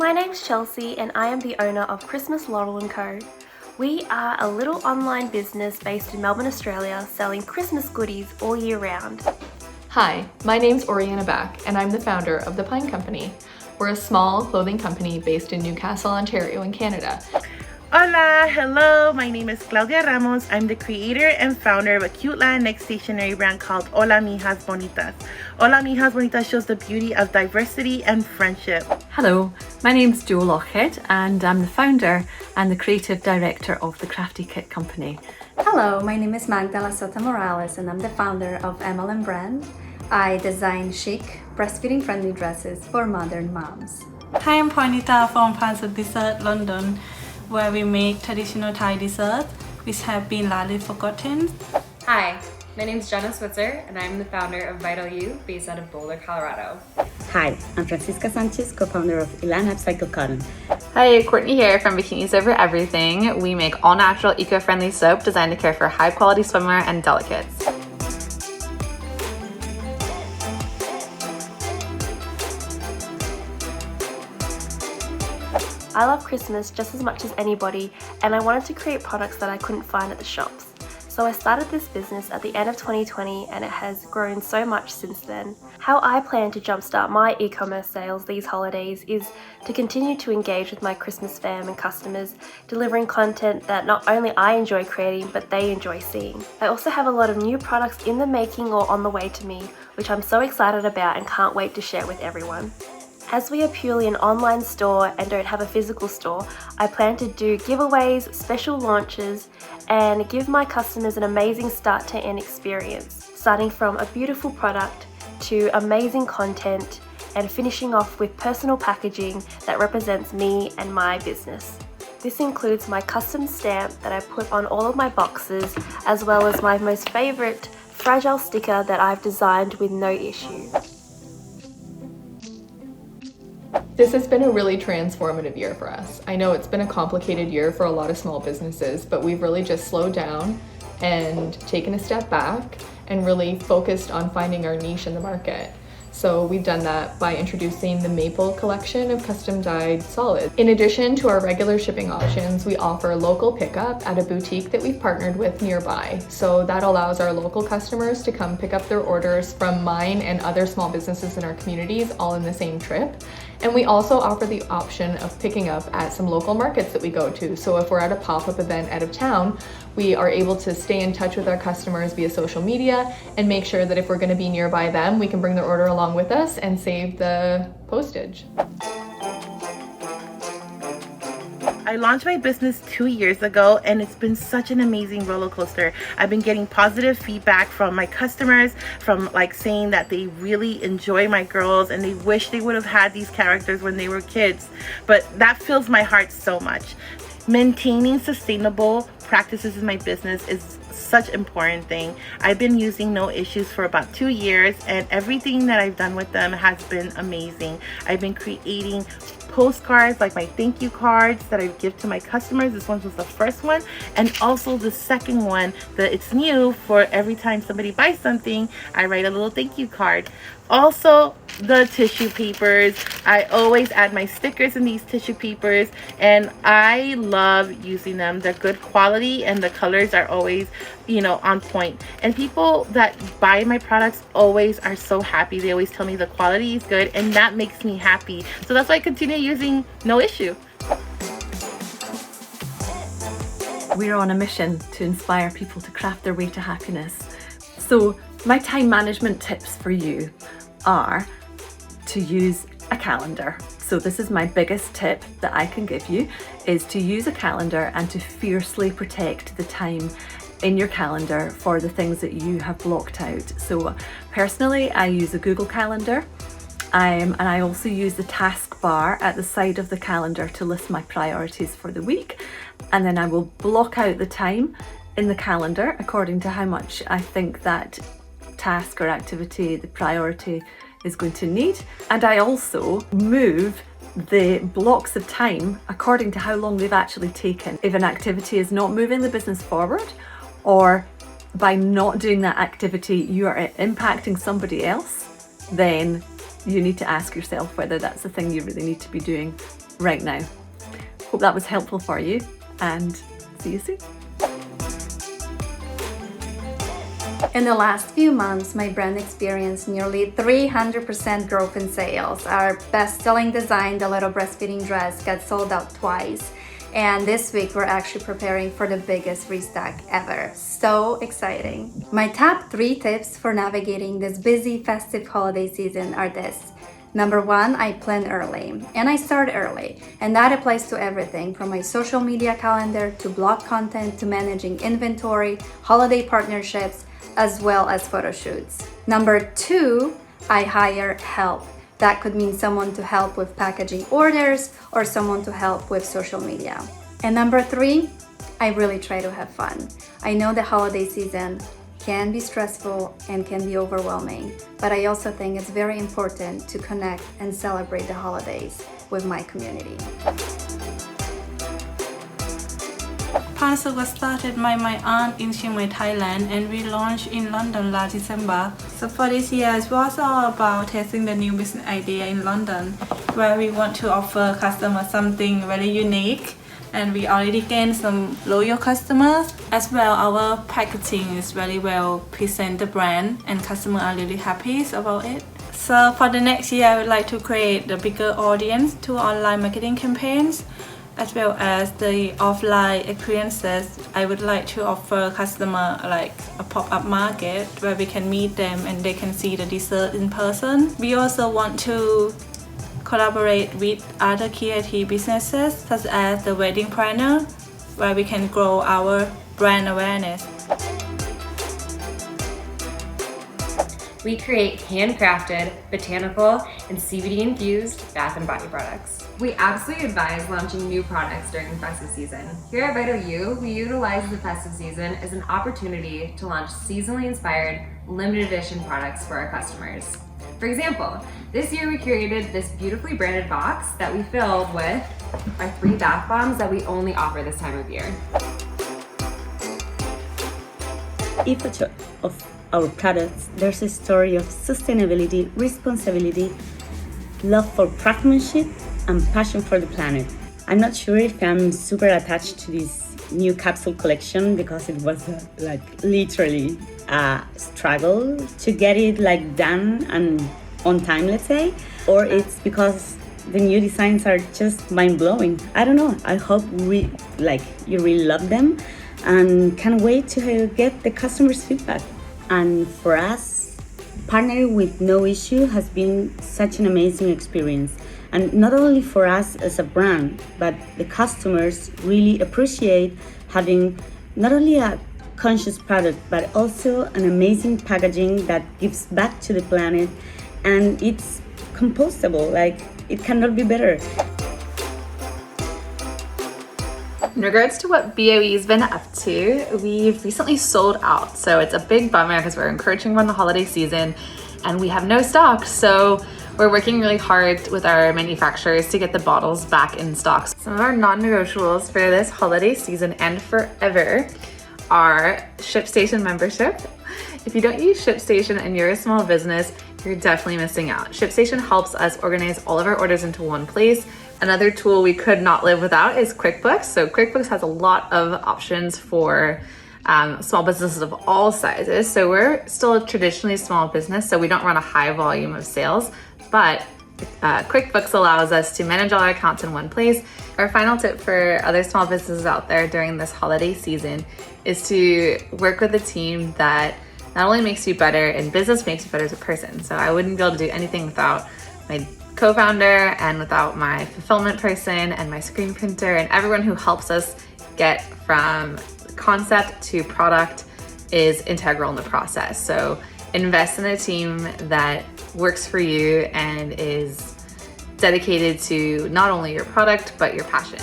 My name's Chelsea and I am the owner of Christmas Laurel & Co. We are a little online business based in Melbourne, Australia, selling Christmas goodies all year round. Hi, my name's Oriana Back and I'm the founder of The Pine Company. We're a small clothing company based in Newcastle, Ontario in Canada. Hola, hello, my name is Claudia Ramos. I'm the creator and founder of a cute Latinx stationery brand called Hola Mijas Bonitas. Hola Mijas Bonitas shows the beauty of diversity and friendship. Hello, my name's Jo Lochhead and I'm the founder and the creative director of the Crafty Kit Company. Hello, my name is Magdala Sota Morales and I'm the founder of MLM Brand. I design chic, breastfeeding friendly dresses for modern moms. Hi, I'm Pranita from Pans of Dessert, London, where we make traditional Thai desserts which have been largely forgotten. Hi, my name is Jenna Switzer and I'm the founder of Vital You based out of Boulder, Colorado. Hi, I'm Francisca Sanchez, co-founder of Ilan Upcycle Cotton. Hi, Courtney here from Bikinis Over Everything. We make all-natural, eco-friendly soap designed to care for high-quality swimwear and delicates. I love Christmas just as much as anybody, and I wanted to create products that I couldn't find at the shops. So I started this business at the end of 2020 and it has grown so much since then. How I plan to jumpstart my e-commerce sales these holidays is to continue to engage with my Christmas fam and customers, delivering content that not only I enjoy creating but they enjoy seeing. I also have a lot of new products in the making or on the way to me, which I'm so excited about and can't wait to share with everyone. As we are purely an online store and don't have a physical store, I plan to do giveaways, special launches, and give my customers an amazing start to end experience, starting from a beautiful product to amazing content and finishing off with personal packaging that represents me and my business. This includes my custom stamp that I put on all of my boxes, as well as my most favorite fragile sticker that I've designed with no issue. This has been a really transformative year for us. I know it's been a complicated year for a lot of small businesses, but we've really just slowed down and taken a step back and really focused on finding our niche in the market. So we've done that by introducing the Maple collection of custom dyed solids. In addition to our regular shipping options, we offer local pickup at a boutique that we've partnered with nearby. So that allows our local customers to come pick up their orders from mine and other small businesses in our communities all in the same trip. And we also offer the option of picking up at some local markets that we go to. So if we're at a pop-up event out of town, we are able to stay in touch with our customers via social media and make sure that if we're going to be nearby them, we can bring their order along with us and save the postage. I launched my business 2 years ago and it's been such an amazing roller coaster. I've been getting positive feedback from my customers, from saying that they really enjoy my girls and they wish they would have had these characters when they were kids. But that fills my heart so much. Maintaining sustainable practices in my business is such an important thing. I've been using No Issues for about 2 years and everything that I've done with them has been amazing. I've been creating postcards, like my thank you cards that I give to my customers. This one was the first one, and also the second one that it's new. For every time somebody buys something, I write a little thank you card. Also, the tissue papers. I always add my stickers in these tissue papers and I love using them. They're good quality and the colors are always, on point. And people that buy my products always are so happy. They always tell me the quality is good and that makes me happy. So that's why I continue using No Issue. We're on a mission to inspire people to craft their way to happiness. So my time management tips for you are to use a calendar. So this is my biggest tip that I can give you, is to use a calendar and to fiercely protect the time in your calendar for the things that you have blocked out. So personally, I use a Google Calendar, and I also use the task bar at the side of the calendar to list my priorities for the week. And then I will block out the time in the calendar according to how much I think that task or activity, the priority, is going to need. And I also move the blocks of time according to how long they've actually taken. If an activity is not moving the business forward, or by not doing that activity you are impacting somebody else, then you need to ask yourself whether that's the thing you really need to be doing right now. Hope that was helpful for you, and see you soon. In the last few months, my brand experienced nearly 300% growth in sales. Our best-selling design, the little breastfeeding dress, got sold out twice. And this week, we're actually preparing for the biggest restock ever. So exciting. My top 3 tips for navigating this busy festive holiday season are this. Number 1, I plan early, and I start early, and that applies to everything from my social media calendar to blog content to managing inventory, holiday partnerships, as well as photo shoots. Number 2, I hire help. That could mean someone to help with packaging orders or someone to help with social media. And number 3, I really try to have fun. I know the holiday season can be stressful and can be overwhelming, but I also think it's very important to connect and celebrate the holidays with my community. Parcel was started by my aunt in Chiang Mai, Thailand, and we launched in London last December. So for this year, it was all about testing the new business idea in London, where we want to offer customers something very unique. And we already gained some loyal customers. As well, our packaging is very well present the brand, and customers are really happy about it. So for the next year, I would like to create a bigger audience to online marketing campaigns, as well as the offline experiences. I would like to offer customer like a pop-up market where we can meet them and they can see the dessert in person. We also want to collaborate with other creative businesses such as the wedding planner, where we can grow our brand awareness. We create handcrafted, botanical, and CBD-infused bath and body products. We absolutely advise launching new products during the festive season. Here at Vital You, we utilize the festive season as an opportunity to launch seasonally inspired, limited edition products for our customers. For example, this year we created this beautifully branded box that we filled with our 3 bath bombs that we only offer this time of year. Each of our products, there's a story of sustainability, responsibility, love for craftsmanship, and passion for the planet. I'm not sure if I'm super attached to this new capsule collection because it was like literally a struggle to get it like done and on time, let's say, or it's because the new designs are just mind-blowing. I don't know. I hope you really love them and can't wait to get the customers' feedback. And for us, partnering with No Issue has been such an amazing experience. And not only for us as a brand, but the customers really appreciate having not only a conscious product, but also an amazing packaging that gives back to the planet, and it's compostable. Like, it cannot be better. In regards to what BOE's been up to, we've recently sold out. So it's a big bummer because we're encouraging on the holiday season and we have no stock. So we're working really hard with our manufacturers to get the bottles back in stock. Some of our non-negotiables for this holiday season and forever are ShipStation membership. If you don't use ShipStation and you're a small business, you're definitely missing out. ShipStation helps us organize all of our orders into one place. Another tool we could not live without is QuickBooks. So QuickBooks has a lot of options for small businesses of all sizes. So we're still a traditionally small business, so we don't run a high volume of sales, but QuickBooks allows us to manage all our accounts in one place. Our final tip for other small businesses out there during this holiday season is to work with a team that not only makes you better in business, makes you better as a person. So I wouldn't be able to do anything without my co-founder and without my fulfillment person and my screen printer and everyone who helps us get from concept to product is integral in the process. So invest in a team that works for you and is dedicated to not only your product, but your passion.